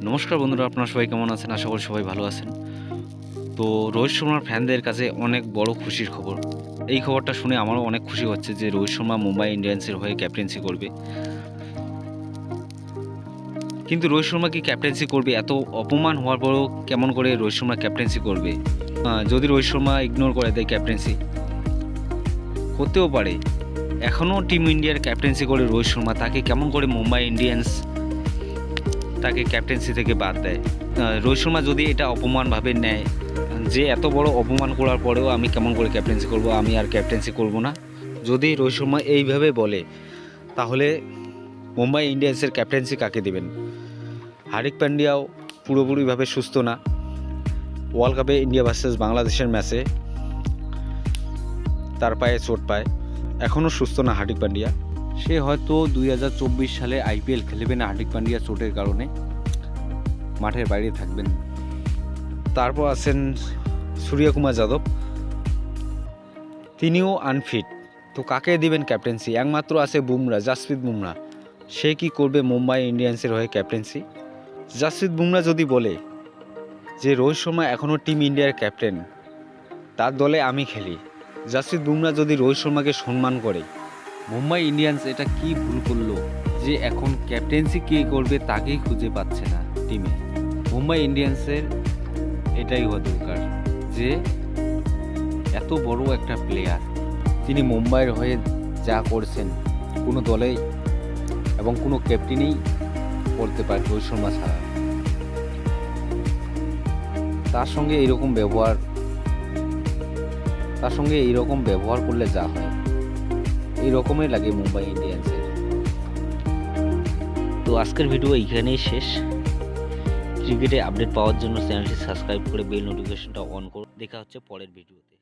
নমস্কার বন্ধুরা, আপনারা সবাই কেমন আছেন? আশা করি সবাই ভালো আছেন। তো রোহিত শর্মার ফ্যানদের কাছে অনেক বড় খুশির খবর। এই খবরটা শুনে আমারও অনেক খুশি হচ্ছে যে রোহিত শর্মা মুম্বাই ইন্ডিয়ান্সের হয়ে ক্যাপ্টেন্সি করবে। কিন্তু রোহিত শর্মা কি ক্যাপ্টেন্সি করবে? এত অপমান হওয়ার পরেও কেমন করে রোহিত শর্মা ক্যাপ্টেন্সি করবে? যদি রোহিত শর্মা ইগনোর করে দেয় ক্যাপ্টেন্সি, হতেও পারে। এখনও টিম ইন্ডিয়ার ক্যাপ্টেন্সি করে রোহিত শর্মা, তাকে কেমন করে মুম্বাই ইন্ডিয়ান্স তাকে ক্যাপ্টেন্সি থেকে বাদ দেয়? রোহিত শর্মা যদি এটা অপমানভাবে নেয় যে এত বড় অপমান করার পরেও আমি কেমন করে ক্যাপ্টেন্সি করব, আমি আর ক্যাপ্টেন্সি করব না, যদি রোহিত শর্মা এইভাবে বলে, তাহলে মুম্বাই ইন্ডিয়ান্সের ক্যাপ্টেন্সি কাকে দেবেন? হার্দিক পান্ডিয়াও পুরোপুরিভাবে সুস্থ না। ওয়ার্ল্ড কাপে ইন্ডিয়া ভার্সেস বাংলাদেশের ম্যাচে তার পায়ে চোট পায়, এখনও সুস্থ না হার্দিক পান্ডিয়া। সে হয়তো 2024 সালে আইপিএল খেলবে না হার্দিক পান্ডিয়া চোটের কারণে, মাঠের বাইরে থাকবেন। তারপর আছেন সূর্যকুমার যাদব, তিনিও আনফিট। তো কাকে দিবেন ক্যাপ্টেন্সি? একমাত্র আছে বুমরা, জাসপ্রীত বুমরা। সে কি করবে মুম্বাই ইন্ডিয়ান্সের হয়ে ক্যাপ্টেন্সি? জাসপ্রীত বুমরা যদি বলে যে রোহিত শর্মা এখনও টিম ইন্ডিয়ার ক্যাপ্টেন, তার দলে আমি খেলি, জাসপ্রীত বুমরা যদি রোহিত শর্মাকে সম্মান করে, মুম্বাই ইন্ডিয়ান্স এটা কি ভুল করলো যে এখন ক্যাপ্টেন্সি কে করবে তাকেই খুঁজে পাচ্ছে না টিমে? মুম্বাই ইন্ডিয়ান্সের এটাই হওয়া দরকার যে এত বড় একটা প্লেয়ার, তিনি মুম্বাইয়ের হয়ে যা করছেন কোনো দলেই এবং কোনো ক্যাপ্টেনেই করতে পারে রোহিত শর্মা ছাড়া। তার সঙ্গে এইরকম ব্যবহার করলে যা হয়, এই রকমই লাগে মুম্বাই ইন্ডিয়ান্সের। তো আজকের ভিডিও এইখানেই শেষ। ক্রিকেটে আপডেট পাওয়ার জন্য চ্যানেলটি সাবস্ক্রাইব করে বেল নোটিফিকেশনটা অন করুন। দেখা হচ্ছে পরের ভিডিওতে।